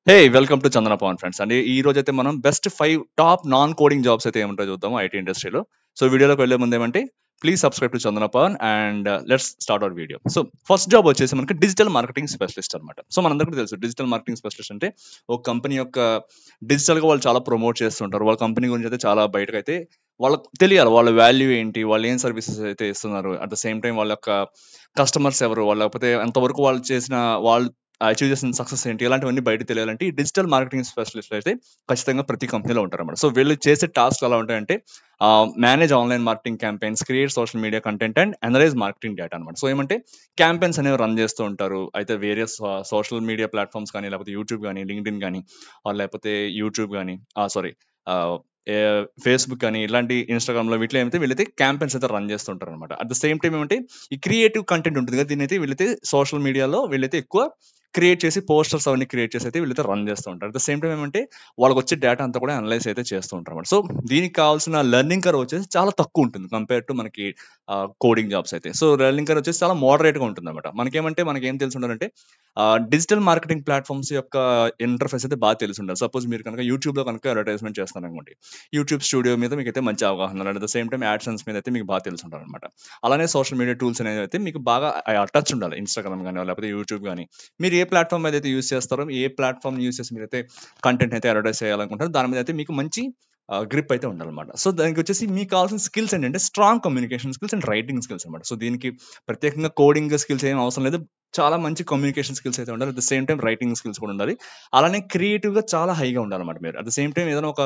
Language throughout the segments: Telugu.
Hey! Welcome to Chandana Pavan friends. అండి ఈ రోజైతే మనం best 5 top non coding jobs అయితే ఏముంటాయో చూద్దాము ఐటీ ఇండస్ట్రీలో. సో వీడియోలోకి వెళ్ళే ముందు ఏమంటే please subscribe to Chandana Pavan and let's start our video. So first job వచ్చేసి మనకి డిజిటల్ మార్కెటింగ్ స్పెషలిస్ట్ అనమాట. సో మనందరికీ తెలుసు డిజిటల్ మార్కెటింగ్ స్పెషలిస్ట్ అంటే ఒక కంపెనీ యొక్క డిజిటల్‌గా వాళ్ళు చాలా ప్రమోట్ చేస్తుంటారు. వాళ్ళ కంపెనీ గురించి అయితే చాలా బయటకైతే వాళ్ళకి తెలియాలి. వాళ్ళ వాల్యూ ఏంటి? వాళ్ళు ఏం సర్వీసెస్ అయితే ఇస్తున్నారు? అట్ ద సేమ్ టైమ్ వాళ్ళ యొక్క కస్టమర్స్ ఎవరు? వాళ్ళు లేకపోతే ఎంతవరకు వాళ్ళు అచీవ్ చేసిన సక్సెస్ ఏంటి? ఇలాంటివన్నీ బయటకి తెలియాలంటే ఈ డిజిటల్ మార్కెటింగ్ స్పెషలిస్ట్‌లు అయితే ఖచ్చితంగా ప్రతి కంపెనీలో ఉంటారన్నమాట. సో వీళ్ళు చేసే టాస్క్‌లు ఎలా ఉంటాయంటే manage online marketing campaigns, create social media content and analyse marketing data అన్నమాట. సో ఏమంటే క్యాంపెయిన్స్ అనేవి రన్ చేస్తూ ఉంటారు. అయితే వేరియస్ సోషల్ మీడియా ప్లాట్‌ఫార్మ్స్ కానీ, లేకపోతే యూట్యూబ్ గానీ, లింక్డ్ఇన్ గానీ, లేకపోతే యూట్యూబ్ గానీ సారీ ఆహ్, ఏ ఫేస్‌బుక్ కానీ ఇలాంటి ఇన్‌స్టాగ్రామ్‌లో వీటిలో ఏమైతే వీళ్ళైతే క్యాంపెయిన్స్ అయితే రన్ చేస్తుంటారన్నమాట. అట్ ద సేమ్ టైమ్ ఏమంటే ఈ క్రియేటివ్ కంటెంట్ ఉంటుంది కదా! దీన్నైతే వీళ్ళైతే సోషల్ మీడియాలో వీళ్ళైతే ఎక్కువ క్రియేట్ చేసి పోస్టర్స్ అవన్నీ క్రియేట్ చేసి అయితే వీళ్ళైతే రన్ చేస్తూ ఉంటారు. అట్ ద సేమ్ టైమ్ ఏమంటే వాళ్ళకొచ్చే డేటా అంతా కూడా అనలైజ్ అయితే చేస్తూ ఉంటారన్నమాట. సో దీనికి కావాల్సిన లెర్నింగ్ కర్వ్ వచ్చేసి చాలా తక్కువ ఉంటుంది కంపేర్ టు మనకి కోడింగ్ జాబ్స్ అయితే. సో లెర్నింగ్ కర్వ్ వచ్చేసి చాలా మోడరేట్‌గా ఉంటుందన్నమాట. మనకేమంటే మనకేం తెలిసుండాలంటే డిజిటల్ మార్కెటింగ్ ప్లాట్‌ఫార్మ్స్ యొక్క ఇంటర్‌ఫేస్ అయితే బాగా తెలిసుండాలి. సపోజ్ మీరు కనుక యూట్యూబ్‌లో కనుక అడ్వర్టైజ్‌మెంట్ చేస్తున్నారనుకోండి. యూట్యూబ్ స్టూడియో మీద మీకైతే మంచి అవగాహన ఉండాలి. At the same time AdSense మీద అయితే మీకు బాగా తెలిసుండాలన్నమాట. అలానే సోషల్ మీడియా టూల్స్ అనేవైతే మీకు బాగా టచ్ ఉండాలి. ఇన్‌స్టాగ్రామ్ గాని, లేకపోతే యూట్యూబ్ గాని. మీరు ఏ ప్లాట్‌ఫార్మ్ ఏదైతే యూజ్ చేస్తారో, ఏ ప్లాట్‌ఫార్మ్ యూజ్ చేసి మీరైతే కంటెంట్ అయితే అడ్వర్టైజ్ చేయాలనుకుంటారో, దాని మీద అయితే మీకు మంచి గ్రిప్ అయితే ఉండాలన్నమాట. సో, దానికొచ్చేసి మీకు కావాల్సిన స్కిల్స్ ఏంటంటే, strong communication skills and writing skills అన్నమాట. సో, దీనికి ప్రత్యేకంగా కోడింగ్ స్కిల్స్ ఏమి అవసరం లేదు. చాలా మంచి కమ్యూనికేషన్ స్కిల్స్ అయితే ఉండాలి. At the same time writing skills కూడా ఉండాలి. అలానే క్రియేటివ్‌గా చాలా హైగా ఉండాలన్నమాట మీరు. అట్ ద సేమ్ టైమ్ ఏదైనా ఒక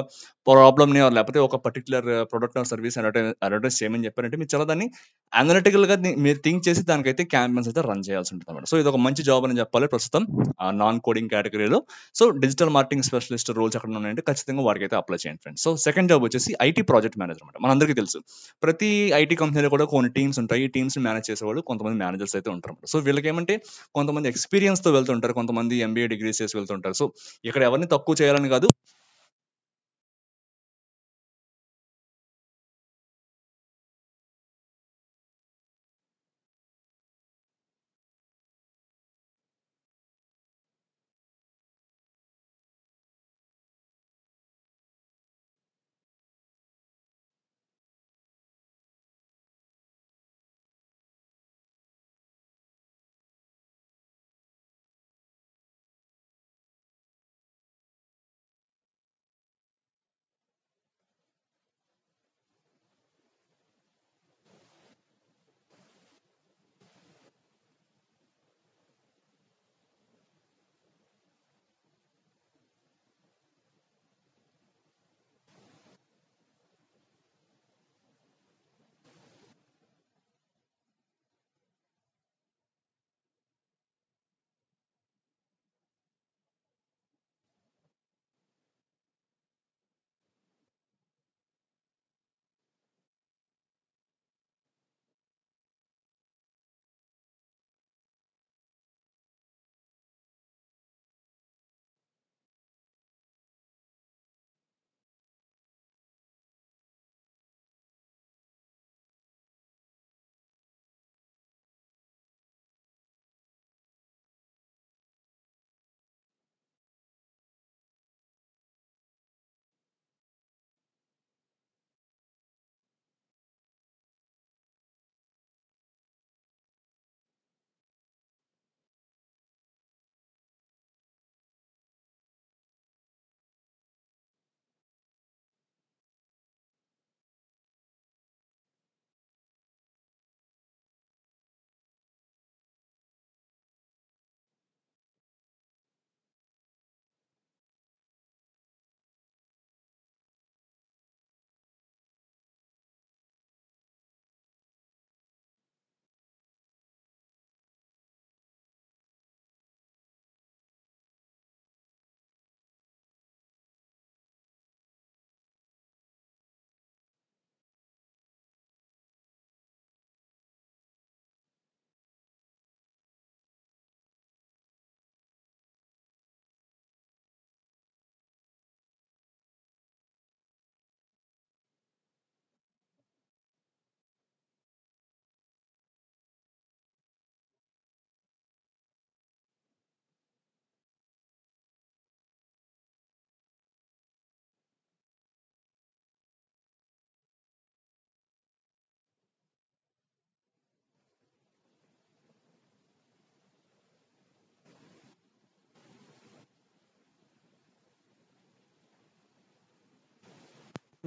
ప్రాబ్లమ్‌ని లేకపోతే ఒక particular product or service advertise చేయమని చెప్పారంటే, మీరు చాలా దాన్ని అనలిటికల్‌గా మీరు థింక్ చేసి దానికైతే క్యాంపెయిన్స్ అయితే రన్ చేయాల్సి ఉంటుందన్నమాట. సో, ఇదొక మంచి జాబ్ అని చెప్పాలి ప్రస్తుతం నాన్ కోడింగ్ కేటగరీలో. So, digital marketing specialist roles ఎక్కడైనా ఉన్నాయంటే ఖచ్చితంగా వాటికైతే అప్లై చేయండి ఫ్రెండ్స్. సో, సెకండ్ జాబ్ వచ్చేసి ఐటీ ప్రాజెక్ట్ మేనేజర్ అనమాట. మనందరికీ తెలుసు. ప్రతి ఐటీ కంపెనీలో కూడా కొన్ని టీమ్స్ ఉంటాయి. ఈ టీమ్స్‌ని మేనేజ్ చేసేవాళ్ళు కొంతమంది మేనేజర్స్ అయితే ఉంటారన్నమాట. సో, వీళ్ళకేమంటే కొంతమంది ఎక్స్‌పీరియన్స్‌తో వెళ్తుంటారు. కొంతమంది ఎంబీఏ డిగ్రీస్ చేసి వెళ్తుంటారు. సో, ఇక్కడ ఎవరిని తక్కువ చేయాలని కాదు.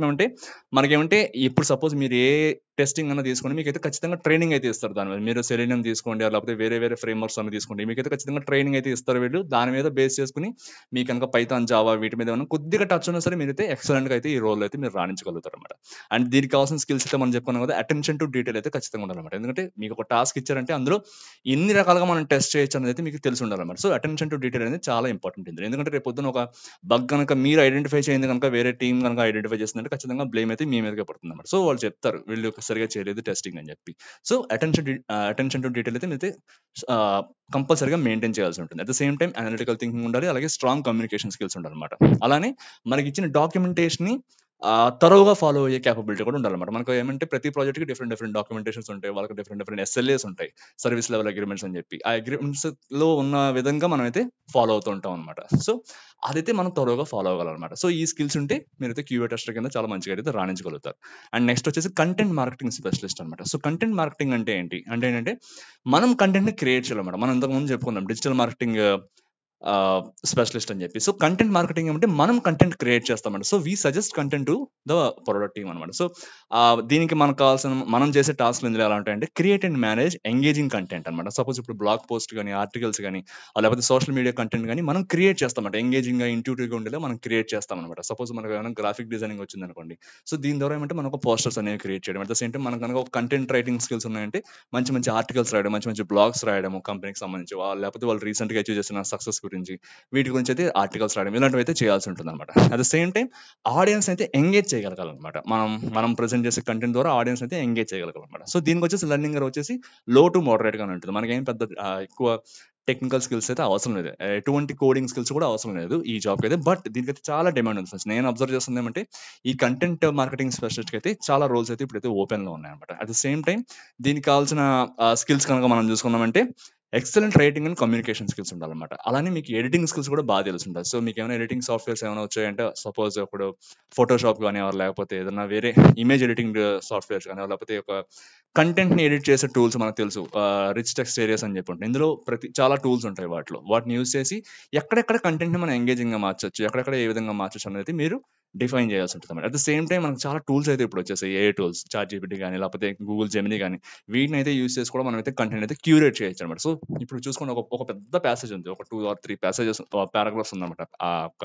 చెప్తున్నామంటే మనకేమంటే ఇప్పుడు సపోజ్ మీరు ఏ టెస్టింగ్ అన్న తీసుకోండి, మీకైతే ఖచ్చితంగా ట్రైనింగ్ అయితే ఇస్తారు దాని మీద. మీరు సెలీనియం తీసుకోండి, లేకపోతే వేరే వేరే ఫ్రేమ్వర్క్స్ అన్ని తీసుకోండి, మీకైతే ఖచ్చితంగా ట్రైనింగ్ అయితే ఇస్తారు వీళ్ళు. దాని మీద బేస్ చేసుకుని మీకు కనుక పైథాన్, జావా వీటి మీద ఏమన్నా కొద్దిగా టచ్ ఉన్నా సరే మీరైతే ఎక్సలెంట్‌గా అయితే ఈ రోల్ అయితే మీరు రాణించగలుగుతారన్నమాట. అండ్ దీనికి కావాల్సిన స్కిల్స్ అయితే మనం చెప్పుకున్నాం కదా, అటెన్షన్ టు డీటెయిల్ అయితే ఖచ్చితంగా ఉండాలన్నమాట. ఎందుకంటే మీకు ఒక టాస్క్ ఇచ్చారంటే అందులో ఎన్ని రకాలుగా మనం టెస్ట్ చేయొచ్చు అనేది అయితే మీకు తెలిసి ఉండాలన్నమాట. సో అటెన్షన్ టు డీటెయిల్ అనేది చాలా ఇంపార్టెంట్ ఇందులో. ఎందుకంటే రేపు పొద్దున ఒక బగ్ కనుక మీరు ఐడెంటిఫై చేయండి కనుక వేరే టీం కనుక ఐడెంటిఫై చేస్తుందంటే ఖచ్చితంగా బ్లేమ్ అయితే మీ మీదకే పడుతుంది అన్నమాట. సో వాళ్ళు చెప్తారు వీళ్ళు సరిగా చేయలేదు టెస్టింగ్ అని చెప్పి. సో అటెన్షన్ టు డీటెయిల్ అయితే మీరైతే కంపల్సరీగా మెయింటైన్ చేయాల్సి ఉంటుంది. At the same time analytical thinking ఉండాలి, అలాగే స్ట్రాంగ్ కమ్యూనికేషన్ స్కిల్స్ ఉండాలన్నమాట. అలానే మనకి ఇచ్చిన డాక్యుమెంటేషన్ ని తరోగా ఫాలో అయ్యే కేపబిలిటీ కూడా ఉండాలన్నమాట. మనకు ఏమంటే ప్రతి ప్రాజెక్ట్‌కి డిఫరెంట్ డిఫరెంట్ డాక్యుమెంటేషన్స్ ఉంటాయి. వాళ్ళకి డిఫరెంట్ డిఫరెంట్ ఎస్ఎల్ఏస్ ఉంటాయి. సర్వీస్ లెవెల్ అగ్రీమెంట్స్ అని చెప్పి. ఆ అగ్రీమెంట్స్‌లో ఉన్న విధంగా మనమైతే ఫాలో అవుతూ ఉంటాం అన్నమాట. సో అదైతే మనం తరోగా ఫాలో అవ్వాలన్నమాట. సో ఈ స్కిల్స్ ఉంటే మీరైతే క్యూఏ టెస్టర్ కింద చాలా మంచిగా అయితే రాణించగలుగుతారు. అండ్ నెక్స్ట్ వచ్చేసి కంటెంట్ మార్కెటింగ్ స్పెషలిస్ట్ అన్నమాట. సో కంటెంట్ మార్కెటింగ్ అంటే ఏంటి? అంటే ఏంటంటే మనం కంటెంట్‌ని క్రియేట్ చేయాలన్నమాట. మనం ఇంతకుముందు చెప్పుకున్నాం డిజిటల్ మార్కెటింగ్ స్పెషలిస్ట్ అని చెప్పి. సో కంటెంట్ మార్కెటింగ్ ఏమంటే మనం కంటెంట్ క్రియేట్ చేస్తామండి. So we suggest content to the product team అనమాట. సో దీనికి మనకు కావాల్సిన మనం చేసే టాస్క్లు ఇందులో ఎలా ఉంటాయంటే create and manage engaging content అనమాట. సపోజ్ ఇప్పుడు బ్లాగ్ పోస్ట్ కానీ, ఆర్టికల్స్ కానీ, లేకపోతే సోషల్ మీడియా కంటెంట్ కానీ మనం క్రియేట్ చేస్తామంట. ఎంగేజింగ్గా, ఇంట్యూటివ్గా ఉండేలా మనం క్రియేట్ చేస్తామన్నమాట. సపోజ్ మనకు ఏమైనా గ్రాఫిక్ డిజైనింగ్ వచ్చింది అనుకోండి, సో దీని ద్వారా ఏమంటే మనకు పోస్టర్స్ అనేవి క్రియేట్ చేయడం. అట్ ద సేమ్ టైం మనకు కనుక ఒక కంటెంట్ రైటింగ్ స్కిల్స్ ఉన్నాయంటే మంచి మంచి ఆర్టికల్స్ రాయడం, మంచి మంచి బ్లాగ్స్ రాయడం కంపెనీకి సంబంధించి, లేకపోతే వాళ్ళు రీసెంట్గా అచీవ్ చేసిన సక్సెస్ గురించి వీటి గురించి అయితే ఆర్టికల్స్ రాయడం ఇలాంటివి అయితే చేయాల్సి ఉంటుంది అనమాట. At the same time audience అయితే ఎంగేజ్ చేయగలగాలన్నమాట. మనం ప్రెజెంట్ చేసే కంటెంట్ ద్వారా ఆడియన్స్ అయితే ఎంగేజ్ చేయగలగాలన్నమాట. సో దీనికి వచ్చేసి లెర్నింగ్ వచ్చేసి లో టు మోడరేట్ గానే ఉంటుంది. మనకేం పెద్ద ఎక్కువ టెక్నికల్ స్కిల్స్ అయితే అవసరం లేదు, ఎటువంటి కోడింగ్ స్కిల్స్ కూడా అవసరం లేదు ఈ జాబ్కి అయితే. బట్ దీనికైతే చాలా డిమాండ్ ఉంది ఫ్రెండ్స్. నేను అబ్జర్వ్ చేస్తుంది ఏమంటే ఈ కంటెంట్ మార్కెటింగ్ స్పెషలిస్ట్ అయితే చాలా రోల్స్ అయితే ఇప్పుడైతే ఓపెన్ లో ఉన్నాయన్నమాట. అట్ ద సేమ్ టైం దీనికి కావాల్సిన స్కిల్స్ కనుక మనం చూసుకున్నామంటే excellent writing and communication skills ఉండాలన్నమాట. అలానే మీకు ఎడిటింగ్ స్కిల్స్ కూడా బాగా తెలిసి ఉంటుంది. సో మీకు ఏమైనా ఎడిటింగ్ సాఫ్ట్వేర్స్ ఏమైనా వచ్చాయంటే సపోజ్ ఇప్పుడు ఫోటోషాప్ కానీ, లేకపోతే ఏదైనా వేరే ఇమేజ్ ఎడిటింగ్ సాఫ్ట్వేర్స్ కానీ, లేకపోతే ఒక కంటెంట్ ని ఎడిట్ చేసే టూల్స్ మనకు తెలుసు, రిచ్ టెక్స్ట్ ఏరియాస్ అని చెప్పి ఉంటాయి. ఇందులో చాలా టూల్స్ ఉంటాయి. వాటిని యూజ్ చేసి ఎక్కడెక్కడ కంటెంట్ ని మనం ఎంగేజింగ్ గా మార్చొచ్చు, ఎక్కడెక్కడ ఏ విధంగా మార్చొచ్చు అనేది మీరు డిఫైన్ చేయాల్సి ఉంటుంది. అట్ ద సేమ్ టైం మనకు చాలా టూల్స్ అయితే ఇప్పుడు వచ్చేసాయి. ఏ టూల్స్, చాట్ జీపీటీ కానీ, లేకపోతే గూగుల్ జెమినీ కానీ, వీటిని అయితే యూజ్ చేసి కూడా మనం అయితే కంటెంట్ అయితే క్యూరేట్ చేయొచ్చు అనమాట. సో ఇప్పుడు చూసుకోండి, ఒక పెద్ద ప్యాసేజ్ ఉంది, ఒక 2 or 3 ప్యాసేజెస్ పారాగ్రాఫ్స్ ఉందన్నమాట ఆ ఒక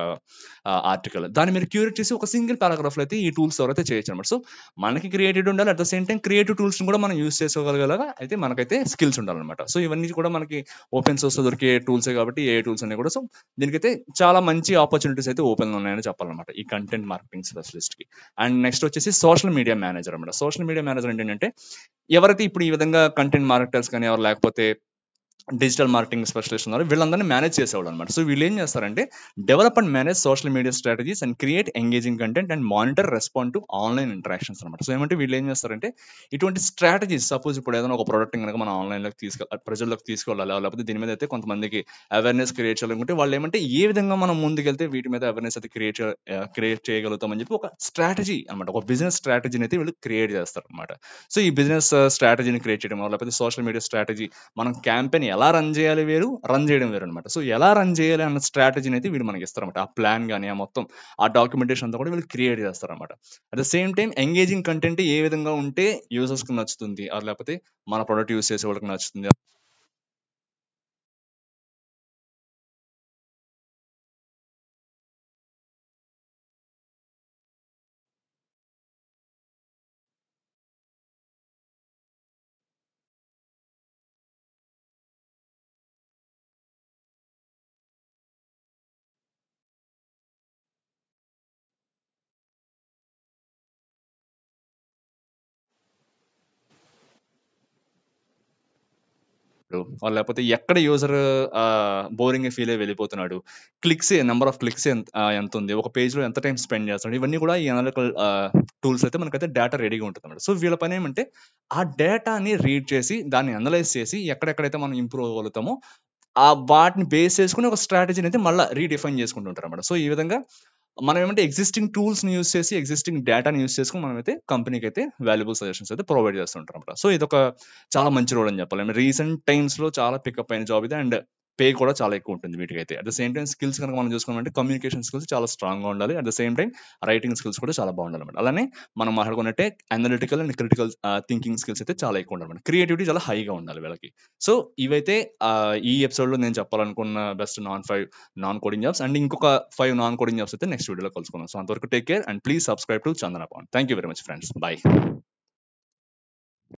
ఆర్టికల్. దాన్ని మీరు క్యూరేట్ చేసి ఒక సింగిల్ పారాగ్రాఫ్ లో అయితే ఈ టూల్స్ ద్వారా అయితే చేయొచ్చు అనమాట. సో మనకి క్రియేటివ్ ఉండాలి, at the same time creative tools కూడా మనం యూజ్ చేసుకోగలగలగా అయితే మనకైతే స్కిల్స్ ఉండాలన్నమాట. సో ఇవన్నీ కూడా మనకి ఓపెన్ సోర్స్ లో దొరికే టూల్సే కాబట్టి ఏ టూల్స్ అన్ని కూడా. సో దీనికైతే చాలా మంచి ఆపర్చునిటీస్ అయితే ఓపెన్ లో ఉన్నాయని చెప్పాలన్నమాట ఈ కంటెంట్ మార్కెటింగ్ స్పెషలిస్ట్ కి. అండ్ నెక్స్ట్ వచ్చేసి సోషల్ మీడియా మేనేజర్ అనమాట. సోషల్ మీడియా మేనేజర్ అంటే ఏంటంటే ఎవరైతే ఇప్పుడు ఈ విధంగా కంటెంట్ మార్కెటర్స్ కానీ, ఎవరు లేకపోతే డిజిటల్ మార్కెటింగ్ స్పెషలిస్ట్ ఉన్నారు, వీళ్ళందరినీ మేనేజ్ చేసేవాళ్ళు అనమాట. సో వీళ్ళు ఏం చేస్తారంటే develop and manage social media strategies and create engaging content and monitor respond to online interactions అనమాట. సో ఏమంటే వీళ్ళు ఏం చేస్తారంటే ఇటువంటి స్ట్రాటజీస్, సపోజ్ ఇప్పుడు ఏదైనా ఒక ప్రోడక్ట్ కనుక మనం ఆన్లైన్లోకి ప్రజల్లోకి తీసుకెళ్ళాలి, లేకపోతే దీని మీద అయితే కొంతమందికి అవేర్నెస్ క్రియేట్ చేయాలనుకుంటే వాళ్ళు ఏమంటే ఏ విధంగా మనం ముందుకెళ్తే వీటి మీద అవేర్నెస్ అయితే క్రియేట్ చేయగలుగుతామని చెప్పి ఒక స్ట్రాటజీ అనమాట, ఒక బిజినెస్ స్ట్రాటజీని అయితే వీళ్ళు క్రియేట్ చేస్తారు అనమాట. సో ఈ బిజినెస్ స్ట్రాటజీని క్రియేట్ చేయడం, లేకపోతే సోషల్ మీడియా స్ట్రాటజీ, మనం క్యాంపెయిన్ ఎలా రన్ చేయాలి వేరు, రన్ చేయడం వేరు అనమాట. సో ఎలా రన్ చేయాలి అన్న స్ట్రాటజీని అయితే వీళ్ళు మనకి ఇస్తారన్నమాట. ఆ ప్లాన్ కానీ, ఆ మొత్తం ఆ డాక్యుమెంటేషన్ అంతా కూడా వీళ్ళు క్రియేట్ చేస్తారన్నమాట. At the same time engaging content ఏ విధంగా ఉంటే యూజర్స్ కి నచ్చుతుంది, లేకపోతే మన ప్రొడక్ట్ యూజ్ చేసే వాళ్ళకి నచ్చుతుంది. లేకపోతే ఎక్కడ యూజర్ బోరింగ్ ఫీల్ అయ్యి వెళ్ళిపోతున్నాడు, నెంబర్ ఆఫ్ క్లిక్స్ ఎంత ఉంది, ఒక పేజ్ లో ఎంత టైం స్పెండ్ చేస్తున్నాడు, ఇవన్నీ కూడా ఈ అనలిటికల్ టూల్స్ అయితే మనకైతే డేటా రెడీగా ఉంటుంది అన్నమాట. సో వీళ్ళ పని ఏమంటే ఆ డేటాని రీడ్ చేసి దాన్ని అనలైజ్ చేసి ఎక్కడెక్కడైతే మనం ఇంప్రూవ్ అవ్వగలుగుతామో వాటిని బేస్ చేసుకుని ఒక స్ట్రాటజీని అయితే మళ్ళీ రీడిఫైన్ చేసుకుంటుంటారు అన్నమాట. సో ఈ విధంగా మనం ఏమంటే ఎగ్జిస్టింగ్ టూల్స్ ని యూస్ చేసి, ఎగ్జిస్టింగ్ డేటాని యూస్ చేసుకుని మనం అయితే కంపెనీకి అయితే వాల్యుబుల్ సజెషన్స్ అయితే ప్రొవైడ్ చేస్తుంటారు అన్నమాట. సో ఇదొక చాలా మంచి రోల్ అని చెప్పాలి. రీసెంట్ టైమ్స్ లో చాలా పికప్ అయిన జాబ్ ఇది. అండ్ పే కూడా చాలా ఎక్కువ ఉంటుంది వీటికైతే. At the same time skills కనుక మనం చూసుకున్నామంటే కమ్యూనికేషన్ స్కిల్స్ చాలా స్ట్రాంగ్‌గా ఉండాలి. At the same time writing skills కూడా చాలా బాగుండాలన్నమాట. అలానే మనం మాట్లాడుకున్నట్టే analytical and critical thinking skills అయితే చాలా ఎక్కువ ఉండాలన్నమాట. క్రియేటివిటీ చాలా హైగా ఉండాలి వీళ్ళకి. సో ఇవైతే ఈ ఎపిసోడ్‌లో నేను చెప్పాలనుకున్న best 5 non coding jobs. And ఇంకొక 5 నాన్ కోడింగ్ జాబ్స్ అయితే నెక్స్ట్ వీడియోలో కలుసుకుందాం. సో అంతవరకు take care and please subscribe to Chandana పాండ్. Thank you very much friends. By.